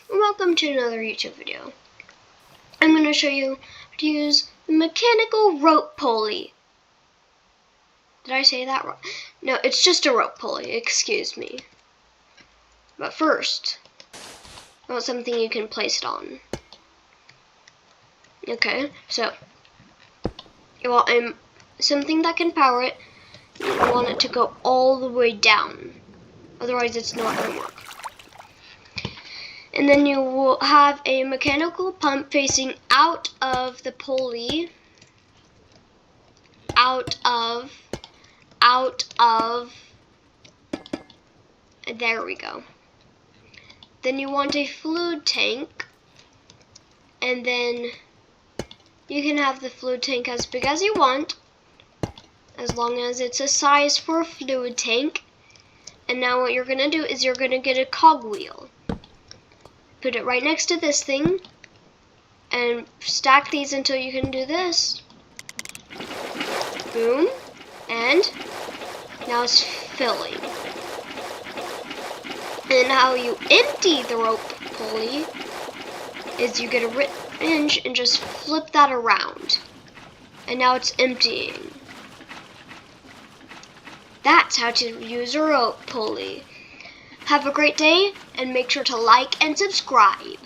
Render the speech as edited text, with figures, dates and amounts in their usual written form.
and welcome to another YouTube video. I'm going to show you how to use the mechanical rope pulley. Did I say that wrong? No, it's just a rope pulley, excuse me. But first, I want something you can place it on. Okay, so you want something that can power it. You want it to go all the way down. Otherwise, it's not going to work. And then you will have a mechanical pump facing out of the pulley. There we go. Then you want a fluid tank. And then you can have the fluid tank as big as you want, as long as it's a size for a fluid tank. And now what you're going to do is you're going to get a cogwheel. Put it right next to this thing and stack these until you can do this. Boom. And now it's filling. And how you empty the rope pulley is you get a wrench and just flip that around. And now it's emptying. That's how to use a rope pulley. Have a great day, and make sure to like and subscribe.